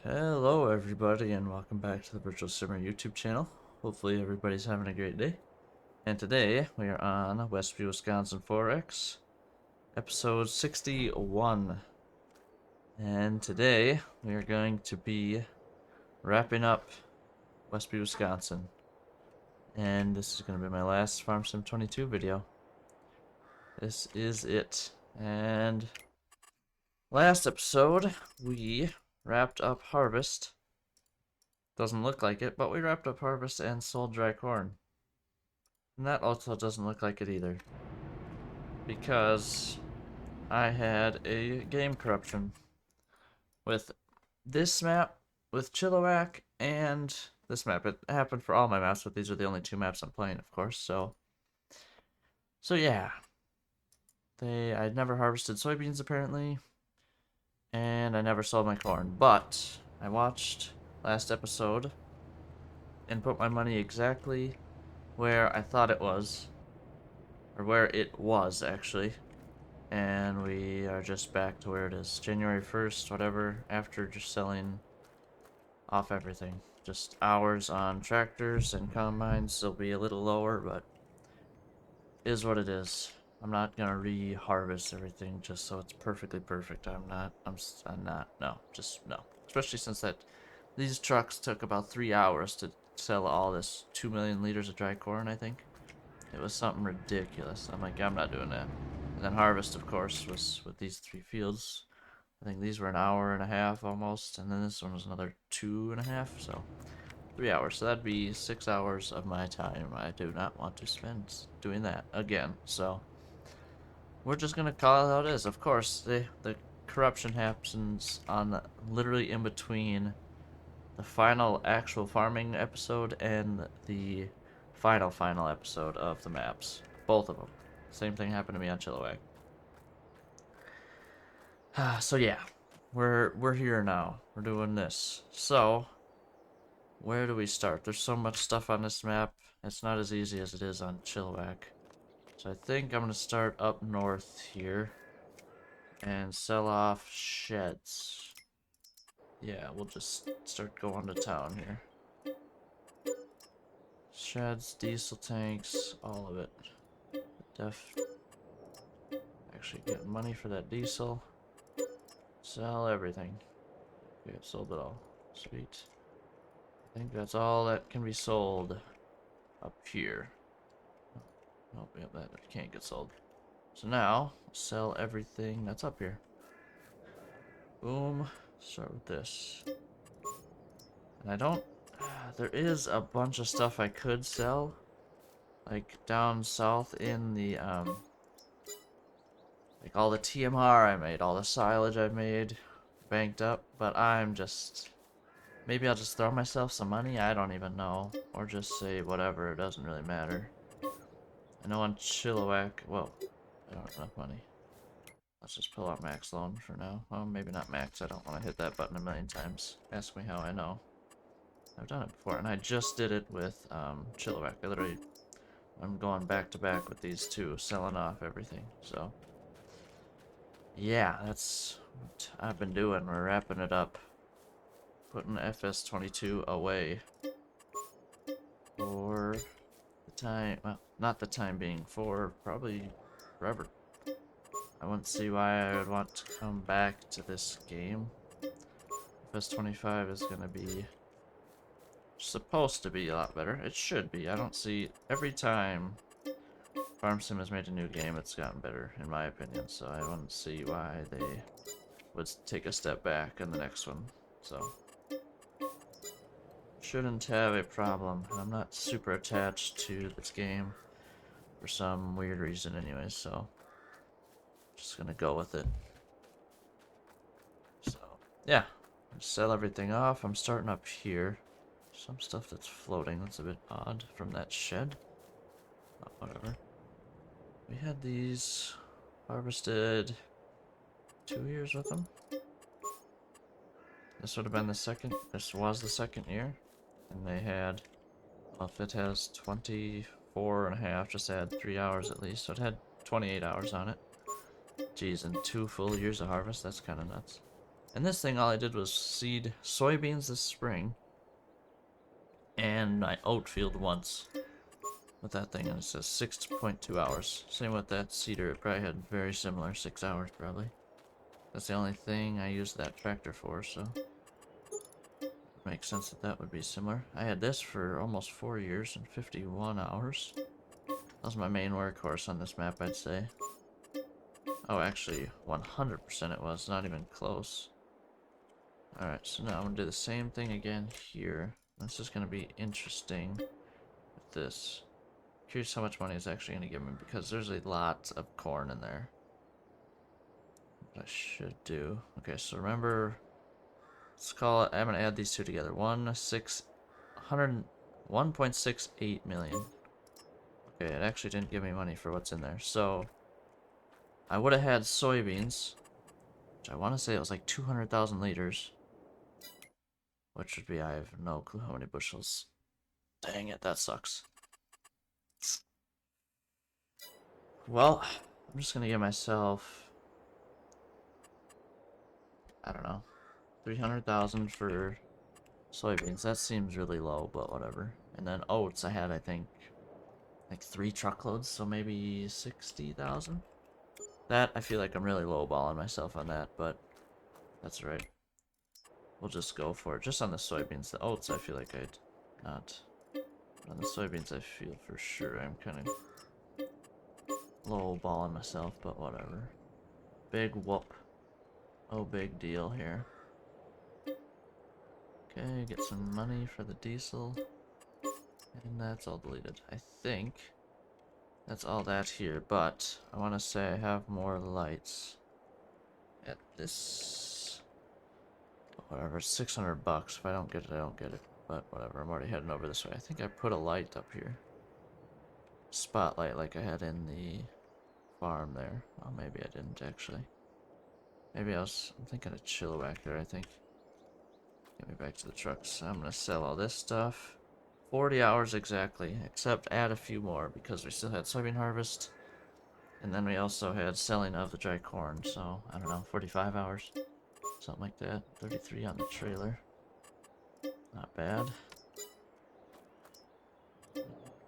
Hello everybody and welcome back to the Virtual Simmer YouTube channel. Hopefully everybody's having a great day. And today we are on Westby Wisconsin 4X, episode 61. And today we are going to be wrapping up Westby Wisconsin. And this is going to be my last Farm Sim 22 video. This is it. And last episode we wrapped up Harvest. Doesn't look like it, but we wrapped up Harvest and sold dry corn. And that also doesn't look like it either. Because I had a game corruption with this map, with Chilliwack, and this map. It happened for all my maps, but these are the only two maps I'm playing, of course, so yeah. I'd never harvested soybeans apparently, and I never sold my corn, but I watched last episode and put my money exactly where I thought it was, or where it was actually, and we are just back to where it is. January 1st, whatever, after just selling off everything. Just hours on tractors and combines. They'll be a little lower, but is what it is. I'm not gonna re-harvest everything just so it's perfectly perfect. I'm not, no, just no. Especially since these trucks took about 3 hours to sell all this 2 million liters of dry corn, I think. It was something ridiculous. I'm like, I'm not doing that. And then harvest, of course, was with these 3 fields. I think these were an hour and a half almost, and then this one was another 2.5, so 3 hours. So that'd be 6 hours of my time. I do not want to spend doing that again. So we're just gonna call it how it is. Of course, the corruption happens on literally in between the final actual farming episode and the final episode of the maps. Both of them. Same thing happened to me on Chilliwack. So yeah, we're here now. We're doing this. So where do we start? There's so much stuff on this map. It's not as easy as it is on Chilliwack. So I think I'm gonna start up north here and sell off sheds. Yeah, we'll just start going to town here. Sheds, diesel tanks, all of it. Actually get money for that diesel. Sell everything. Okay, I've sold it all. Sweet. I think that's all that can be sold up here. Nope, yep, that can't get sold. So now, sell everything that's up here. Boom. Start with this. And I don't... there is a bunch of stuff I could sell. Like, down south in the, like, all the TMR I made, all the silage I made, banked up. But I'm just... maybe I'll just throw myself some money, I don't even know. Or just say whatever, it doesn't really matter. I know on Chilliwack, well, I don't have enough money. Let's just pull out max loan for now. Well, maybe not max, I don't want to hit that button a million times. Ask me how I know. I've done it before, and I just did it with Chilliwack. I'm going back to back with these two, selling off everything, so. Yeah, that's what I've been doing. We're wrapping it up. Putting FS25 away. For the time, well, not the time being, for probably forever. I wouldn't see why I would want to come back to this game. FS25 is gonna be supposed to be a lot better. It should be. I don't see every time Farm Sim has made a new game, it's gotten better in my opinion. So I wouldn't see why they would take a step back in the next one. So shouldn't have a problem. I'm not super attached to this game for some weird reason anyways, so just gonna go with it. So yeah, sell everything off. I'm starting up here. Some stuff that's floating, that's a bit odd from that shed. Oh, whatever. We had these harvested 2 years with them. This would have been the second, this was the second year. And they had, well, if it has 24.5, just add 3 hours at least. So it had 28 hours on it. Geez, and 2 full years of harvest, that's kind of nuts. And this thing, all I did was seed soybeans this spring. And my oat field once. With that thing, and it says 6.2 hours. Same with that seeder, it probably had very similar, 6 hours probably. That's the only thing I used that tractor for, so it makes sense that that would be similar. I had this for almost 4 years and 51 hours. That was my main workhorse on this map, I'd say. Oh, actually, 100% it was, not even close. Alright, so now I'm going to do the same thing again here. This is going to be interesting with this. Curious how much money it's actually going to give me, because there's a lot of corn in there. What I should do. Okay, so remember, let's call it, I'm going to add these two together. 1.68 million. Okay, it actually didn't give me money for what's in there. So, I would have had soybeans, which I want to say it was like 200,000 liters. Which would be, I have no clue how many bushels. Dang it, that sucks. Well, I'm just going to give myself, I don't know, 300,000 for soybeans. That seems really low, but whatever. And then oats, I had, I think, like 3 truckloads, so maybe 60,000. That, I feel like I'm really lowballing myself on that, but that's right. We'll just go for it. Just on the soybeans. The oats, I feel like I'd not. But on the soybeans, I feel for sure I'm kind of lowballing myself, but whatever. Big whoop. Oh, big deal here. Okay, get some money for the diesel. And that's all deleted. I think that's all that here, but I want to say I have more lights at this. Whatever, 600 bucks. If I don't get it, I don't get it. But whatever, I'm already heading over this way. I think I put a light up here. Spotlight like I had in the farm there. Oh, maybe I didn't actually. Maybe I'm thinking of Chilliwack there, I think. Get me back to the trucks. I'm gonna sell all this stuff. 40 hours exactly, except add a few more because we still had soybean harvest. And then we also had selling of the dry corn, so I don't know, 45 hours. Something like that. 33 on the trailer. Not bad.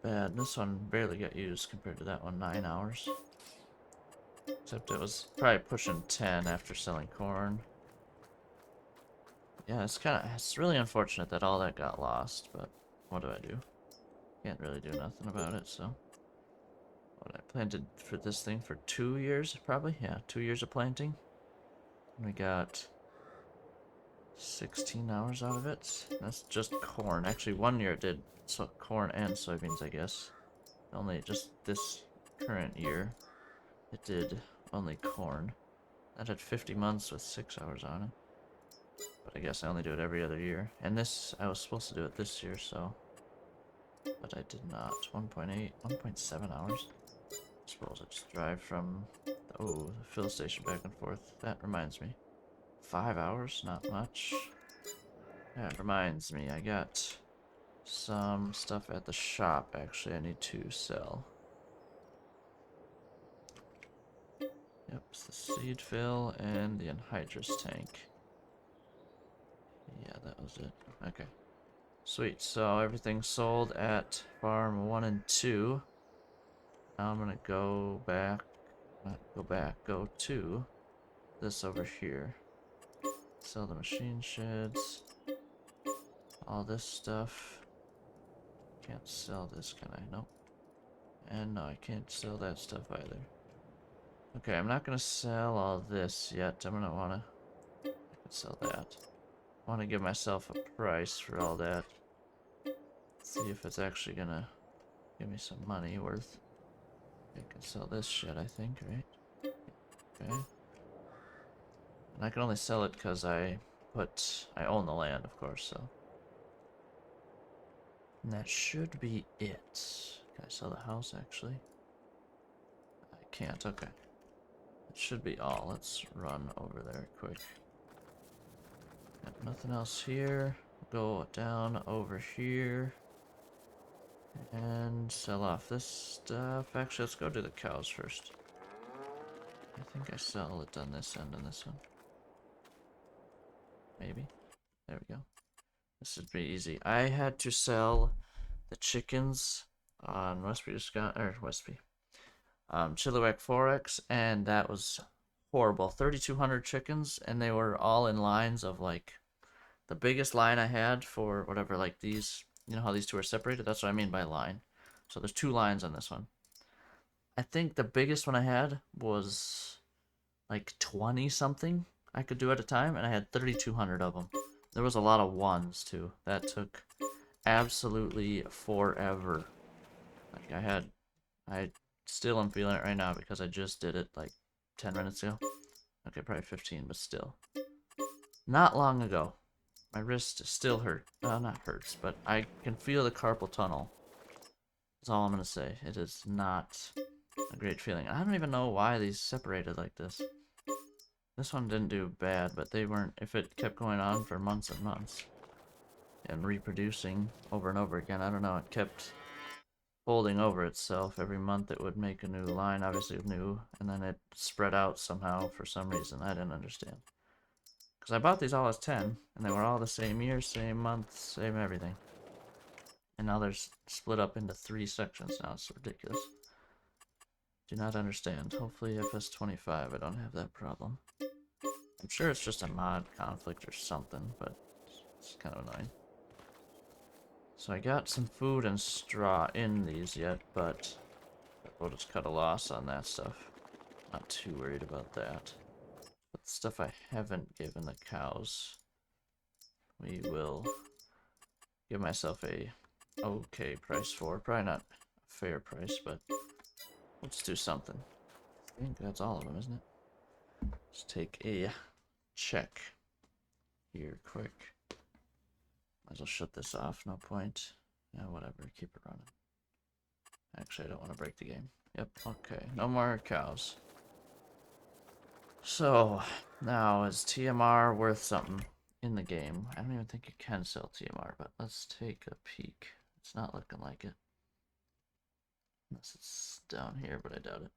Bad. This one barely got used compared to that one, 9 hours. Except it was probably pushing 10 after selling corn. Yeah, it's really unfortunate that all that got lost, but what do I do? Can't really do nothing about it, so. What I planted for this thing for 2 years, probably? Yeah, 2 years of planting. And we got 16 hours out of it. That's just corn. Actually, 1 year it did corn and soybeans, I guess. Only just this current year, it did only corn. That had 50 months with 6 hours on it. But I guess I only do it every other year. And this, I was supposed to do it this year, so. But I did not. 1.8, 1.7 hours. I suppose I just drive from, the fill station back and forth. That reminds me. 5 hours? Not much. That reminds me, I got some stuff at the shop, actually, I need to sell. Yep, it's the seed fill and the anhydrous tank. Yeah, that was it. Okay. Sweet, so everything's sold at farm 1 and 2. Now I'm gonna go to this over here. Sell the machine sheds. All this stuff. Can't sell this, can I? Nope. And no, I can't sell that stuff either. Okay, I'm not gonna sell all this yet. I'm gonna I can sell that. I wanna give myself a price for all that. See if it's actually gonna give me some money worth. I can sell this shit, I think, right? Okay. And I can only sell it because I own the land, of course, so. And that should be it. Can I sell the house, actually? I can't, okay. It should be all. Let's run over there quick. Yep, nothing else here. Go down over here. And sell off this stuff. Actually, let's go do the cows first. I think I sell it on this end and this one. maybe. There we go. This should be easy. I had to sell the chickens on Westby Wisconsin, or Westby, Chilliwack Forex, and that was horrible. 3,200 chickens, and they were all in lines of like the biggest line I had for whatever, like these, you know how these two are separated? That's what I mean by line. So there's two lines on this one. I think the biggest one I had was like 20 something I could do at a time, and I had 3,200 of them. There was a lot of ones too. That took absolutely forever. Like I still am feeling it right now because I just did it like 10 minutes ago. Okay, probably 15, but still. Not long ago. My wrist still hurt. Not hurts, but I can feel the carpal tunnel. That's all I'm gonna say. It is not a great feeling. I don't even know why these separated like this. This one didn't do bad, but they weren't. If it kept going on for months and months and reproducing over and over again, I don't know. It kept folding over itself. Every month it would make a new line, obviously new, and then it spread out somehow for some reason. I didn't understand. Because I bought these all as 10, and they were all the same year, same month, same everything. And now they're split up into 3 sections now. It's ridiculous. Do not understand. Hopefully FS25, I don't have that problem. I'm sure it's just a mod conflict or something, but it's kind of annoying. So I got some food and straw in these yet, but we'll just cut a loss on that stuff. Not too worried about that. But the stuff I haven't given the cows, we will give myself a okay price for. Probably not a fair price, but let's do something. I think that's all of them, isn't it? Let's take a check here quick. Might as well shut this off, no point. Yeah, whatever, keep it running. Actually, I don't want to break the game. Yep, okay, no more cows. So, now is TMR worth something in the game? I don't even think you can sell TMR, but let's take a peek. It's not looking like it. Unless it's down here, but I doubt it.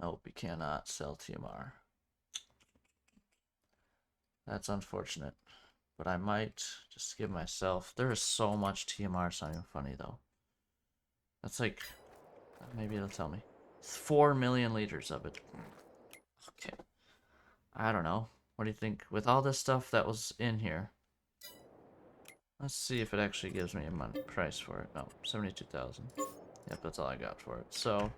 Nope, you cannot sell TMR. That's unfortunate. But I might just give myself... There is so much TMR, it's not even funny, though. That's like... Maybe it'll tell me. 4 million liters of it. Okay. I don't know. What do you think? With all this stuff that was in here... Let's see if it actually gives me a money price for it. No, 72,000. Yep, that's all I got for it. So...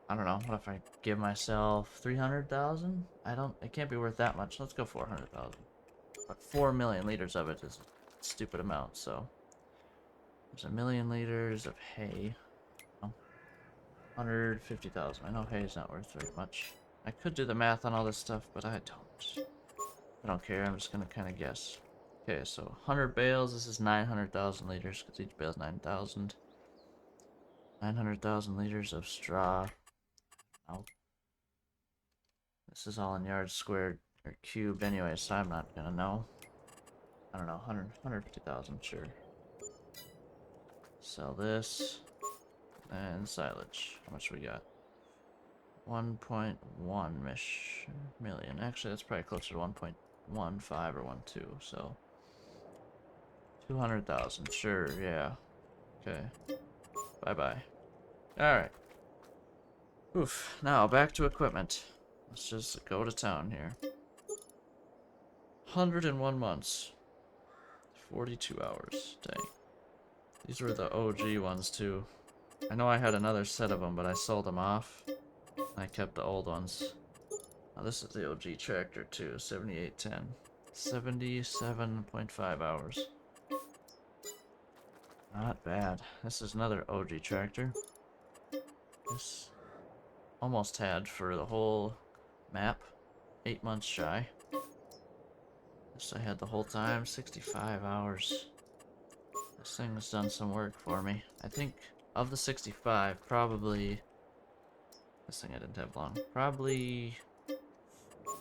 I don't know. What if I give myself 300,000? It can't be worth that much. Let's go 400,000. But 4 million liters of it is a stupid amount, so. There's 1 million liters of hay. Oh, 150,000. I know hay is not worth very much. I could do the math on all this stuff, but I don't. I don't care. I'm just going to kind of guess. Okay, so 100 bales. This is 900,000 liters because each bale is 9,000. 900,000 liters of straw. Oh. This is all in yards squared or cubed anyway, so I'm not gonna know. I don't know, 150,000, sure. Sell this. And silage. How much we got? 1.1 million. Actually, that's probably closer to 1.15 or 1.2, so. 200,000, sure, yeah. Okay. Bye-bye. Alright. Oof. Now, back to equipment. Let's just go to town here. 101 months. 42 hours. Dang. These were the OG ones, too. I know I had another set of them, but I sold them off. I kept the old ones. Now, this is the OG tractor, too. 7810. 77.5 hours. Not bad. This is another OG tractor. This almost had for the whole map 8 months shy. This I had the whole time, 65 hours. This thing has done some work for me. I think of the 65, probably... This thing I didn't have long. Probably...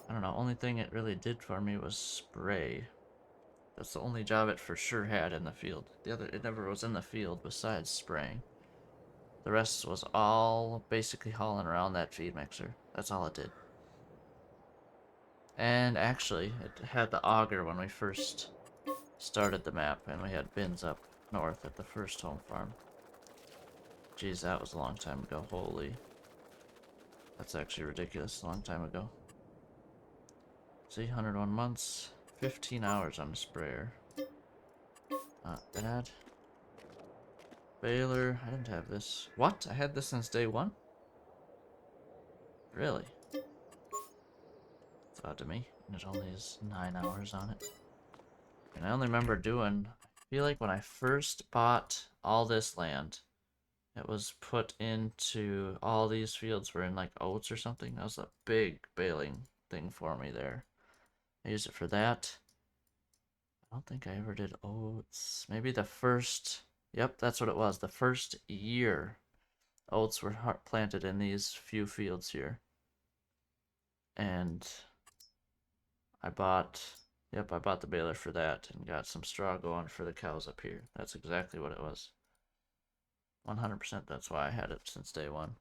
I don't know, only thing it really did for me was spray. That's the only job it for sure had in the field. It never was in the field besides spraying. The rest was all basically hauling around that feed mixer. That's all it did. And actually, it had the auger when we first started the map, and we had bins up north at the first home farm. Jeez, that was a long time ago. Holy. That's actually ridiculous. A long time ago. See, 101 months. 15 hours on the sprayer. Not bad. Baler. I didn't have this. What? I had this since day one? Really? It's odd to me. And it only has 9 hours on it. And I only remember doing... I feel like when I first bought all this land, it was put into... All these fields were in like oats or something. That was a big baling thing for me there. I used it for that. I don't think I ever did oats. Maybe the first... Yep, that's what it was. The first year oats were planted in these few fields here. And I bought... Yep, I bought the baler for that and got some straw going for the cows up here. That's exactly what it was. 100% that's why I had it since day one.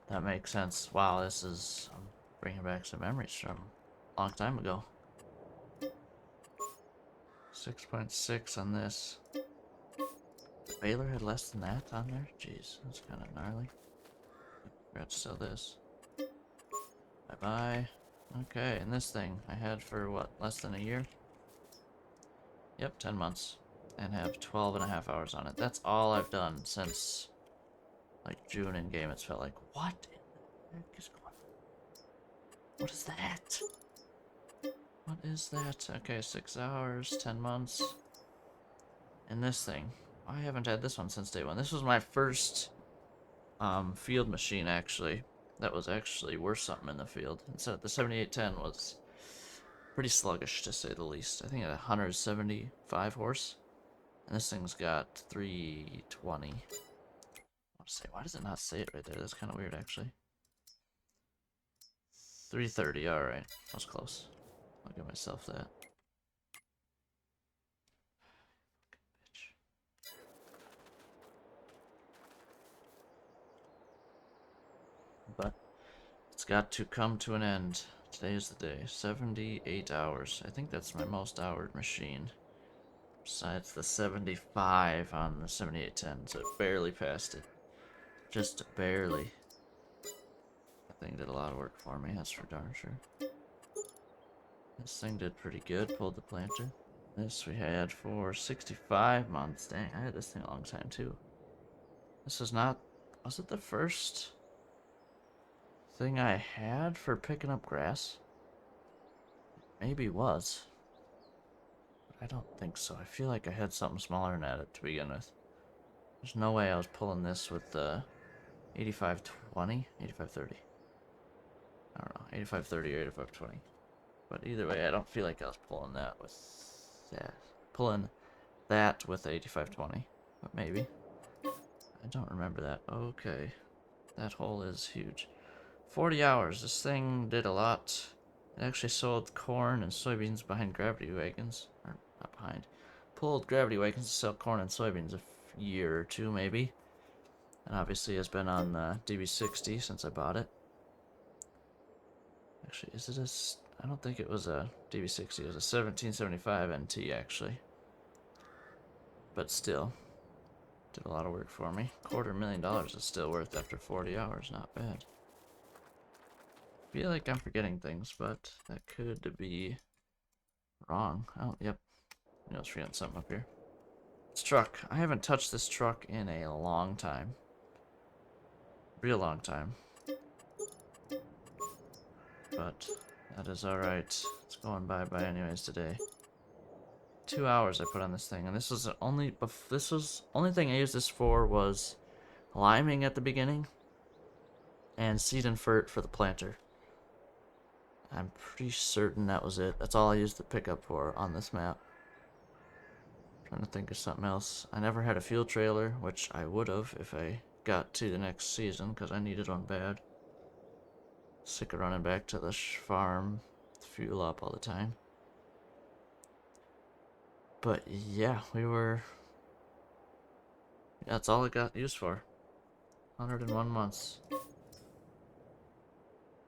That makes sense. Wow, this is... I'm bringing back some memories from a long time ago. 6.6 on this. The baler had less than that on there? Jeez, that's kind of gnarly. Forgot to sell this. Bye-bye. Okay, and this thing I had for, what, less than a year? Yep, 10 months. And have 12 and a half hours on it. That's all I've done since, like, June in game. It's felt like, what in the heck is going on? What is that? What is that? Okay, 6 hours, 10 months. And this thing. I haven't had this one since day one. This was my first field machine, actually. That was actually worth something in the field. Instead, the 7810 was pretty sluggish, to say the least. I think it had 175 horse. And this thing's got 320. I want to say, why does it not say it right there? That's kind of weird, actually. 330, alright. That was close. I'll give myself that. But it's got to come to an end. Today is the day. 78 hours. I think that's my most houred machine. Besides the 75 on the 7810, so it barely passed it. Just barely. That thing did a lot of work for me, that's for darn sure. This thing did pretty good, pulled the planter. This we had for 65 months. Dang, I had this thing a long time too. This is not... Was it the first thing I had for picking up grass? Maybe was. But I don't think so. I feel like I had something smaller than that to begin with. There's no way I was pulling this with the 8520? 8530. I don't know, 8530 or 8520. But either way, I don't feel like I was pulling that with that. Pulling that with the 8520. But maybe. I don't remember that. Okay. That hole is huge. 40 hours. This thing did a lot. It actually sold corn and soybeans behind gravity wagons. Or, not behind. Pulled gravity wagons to sell corn and soybeans a year or two, maybe. And obviously has been on the DB60 since I bought it. Actually, is it a... I don't think it was a DB60. It was a 1775 NT, actually. But still. Did a lot of work for me. $250,000 is still worth after 40 hours. Not bad. Feel like I'm forgetting things, but that could be wrong. Oh, yep. I was forgetting something up here. This truck. I haven't touched this truck in a long time. Real long time. But that is alright. It's going bye-bye anyways today. 2 hours I put on this thing, and this was the only... only thing I used this for was liming at the beginning and seed and fert for the planter. I'm pretty certain that was it. That's all I used the pickup for on this map. Trying to think of something else. I never had a fuel trailer, which I would have if I got to the next season, because I needed one bad. Sick of running back to the farm, fuel up all the time. But yeah, that's all it got used for. 101 months.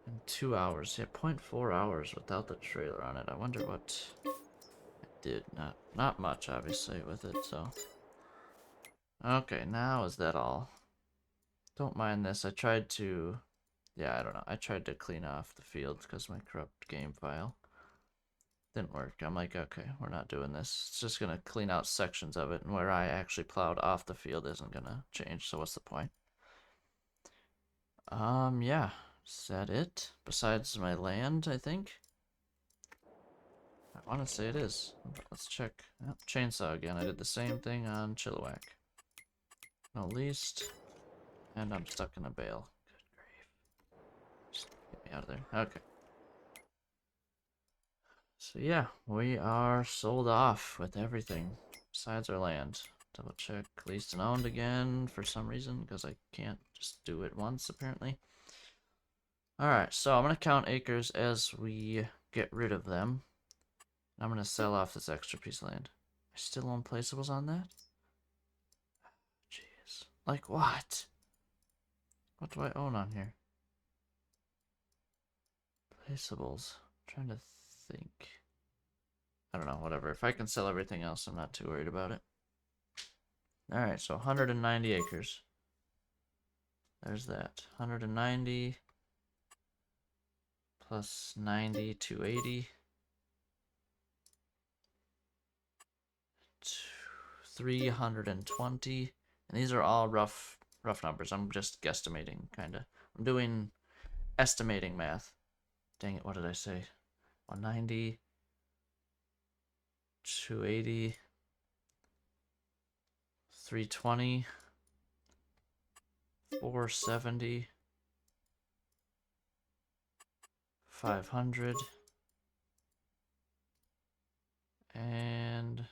And 2 hours. Yeah, 0.4 hours without the trailer on it. I wonder what I did. Not much, obviously, with it, so. Okay, now is that all? Don't mind this. I tried to... Yeah, I don't know. I tried to clean off the fields because my corrupt game file didn't work. I'm like, okay, we're not doing this. It's just gonna clean out sections of it, and where I actually plowed off the field isn't gonna change, so what's the point? Yeah. Is that it? Besides my land, I think? I want to say it is. But let's check. Oh, chainsaw again. I did the same thing on Chilliwack. No least. And I'm stuck in a bale. Good grief. Just get me out of there. Okay. So yeah, we are sold off with everything besides our land. Double check leased and owned again for some reason because I can't just do it once apparently. Alright, so I'm going to count acres as we get rid of them. I'm going to sell off this extra piece of land. I still own placeables on that? Jeez. Like what? What do I own on here? Placeables. I'm trying to think. I don't know, whatever. If I can sell everything else, I'm not too worried about it. Alright, so 190 acres. There's that. 190 plus 90, 280. 320. And these are all rough numbers. I'm just guesstimating, kind of. I'm doing estimating math. Dang it, what did I say? 190, 280, 320, 470, 500, and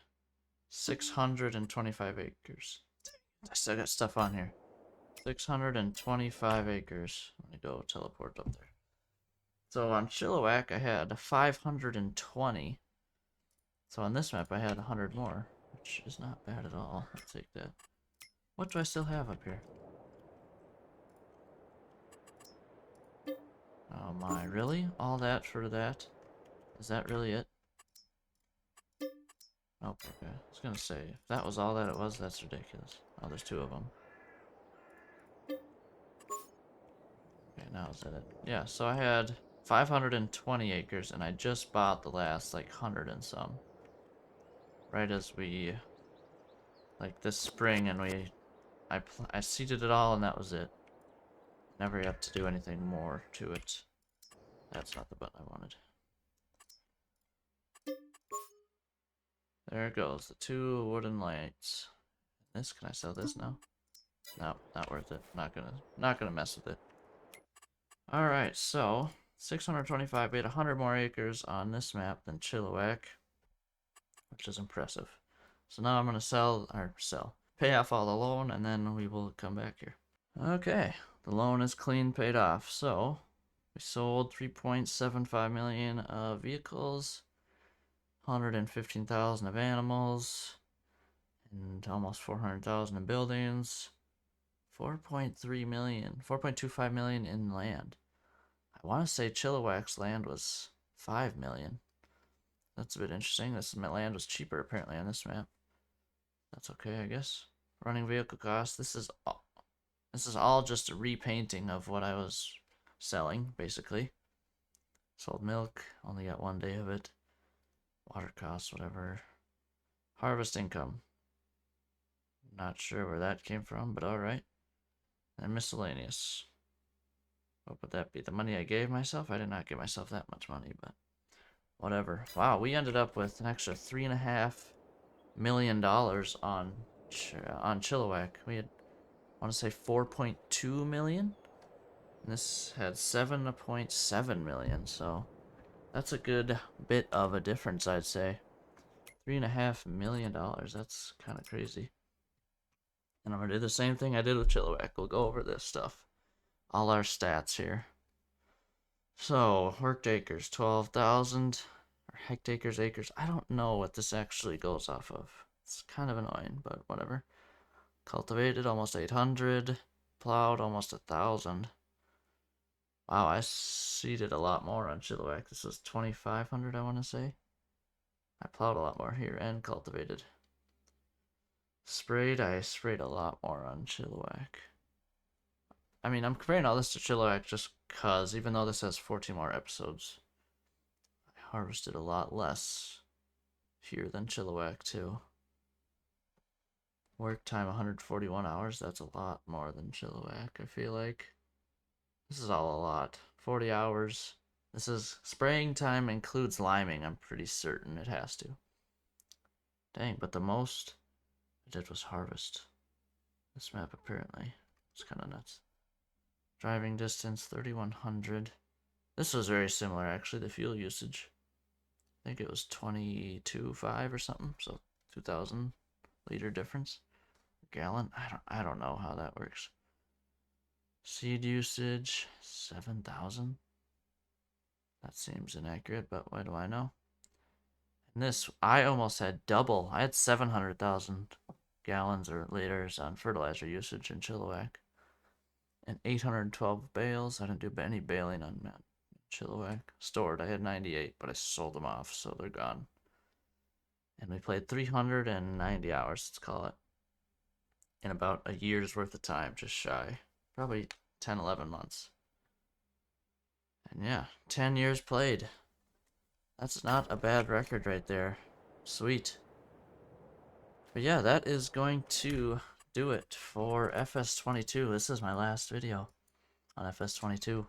625 acres. I still got stuff on here. 625 acres. Let me go teleport up there. So on Chilliwack, I had 520. So on this map, I had 100 more, which is not bad at all. Let's take that. What do I still have up here? Oh my, really? All that for that? Is that really it? Nope, okay. I was gonna say, if that was all that it was, that's ridiculous. Oh, there's 2 of them. Okay, now is that it? Yeah, so I had 520 acres, and I just bought the last, like, 100 and some. Right as we, like, this spring, and I seeded it all, and that was it. Never got to do anything more to it. That's not the button I wanted. There it goes, the 2 wooden lights. This, can I sell this now? No, not worth it. Not gonna mess with it. Alright, so 625, we had 100 more acres on this map than Chilliwack, which is impressive. So now I'm gonna pay off all the loan, and then we will come back here. Okay, the loan is clean paid off. So we sold 3.75 million of vehicles, 115,000 of animals, and almost 400,000 in buildings. 4.3 million, 4.25 million in land. I want to say Chilliwack's land was 5 million. That's a bit interesting. My land was cheaper apparently on this map. That's okay, I guess. Running vehicle costs. This is all just a repainting of what I was selling, basically. Sold milk, only got 1 day of it. Water costs, whatever. Harvest income. Not sure where that came from, but alright. And miscellaneous. What would that be? The money I gave myself? I did not give myself that much money, but whatever. Wow, we ended up with an extra $3.5 million on Chilliwack. We had, I want to say 4.2 million, and this had 7.7 million. So that's a good bit of a difference, I'd say. $3.5 million. That's kind of crazy. And I'm gonna do the same thing I did with Chilliwack. We'll go over this stuff. All our stats here. So, worked acres, 12,000. Or hectares, acres. I don't know what this actually goes off of. It's kind of annoying, but whatever. Cultivated, almost 800. Plowed, almost 1,000. Wow, I seeded a lot more on Chilliwack. This was 2,500, I want to say. I plowed a lot more here and cultivated. I sprayed a lot more on Chilliwack. I mean, I'm comparing all this to Chilliwack just because, even though this has 14 more episodes, I harvested a lot less here than Chilliwack, too. Work time 141 hours, that's a lot more than Chilliwack, I feel like. This is all a lot. 40 hours. This is spraying time includes liming, I'm pretty certain it has to. Dang, but the most I did was harvest. This map apparently. It's kind of nuts. Driving distance 3,100. This was very similar actually, the fuel usage. I think it was 22.5 or something, so 2,000 liter difference. Gallon? I don't know how that works. Seed usage 7,000. That seems inaccurate, but what do I know? And this, I almost had double. I had 700,000 gallons or liters on fertilizer usage in Chilliwack. And 812 bales. I didn't do any baling on Chilliwack. Stored, I had 98, but I sold them off, so they're gone. And we played 390 hours, let's call it. In about a year's worth of time, just shy. Probably 10, 11 months. And yeah, 10 years played. That's not a bad record right there. Sweet. But yeah, that is going to do it for FS22. This is my last video on FS22.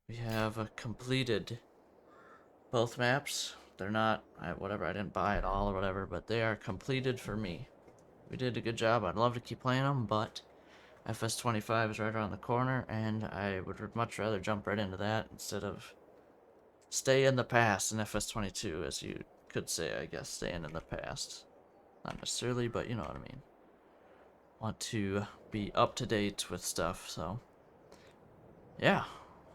We have completed both maps. They're not, whatever, I didn't buy it all or whatever, but they are completed for me. We did a good job. I'd love to keep playing them, but FS25 is right around the corner, and I would much rather jump right into that instead of stay in the past in FS22, as you could say, I guess, staying in the past. Not necessarily, but you know what I mean. Want to be up to date with stuff, so yeah.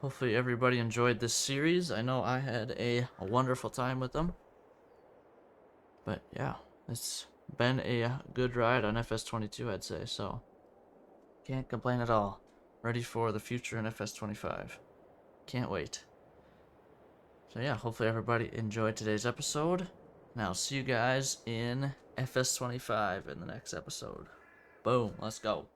Hopefully everybody enjoyed this series. I know I had a wonderful time with them. But yeah, it's been a good ride on FS22, I'd say, so can't complain at all. Ready for the future in FS25. Can't wait. So yeah, hopefully everybody enjoyed today's episode. And I'll see you guys in FS25 in the next episode. Boom, let's go.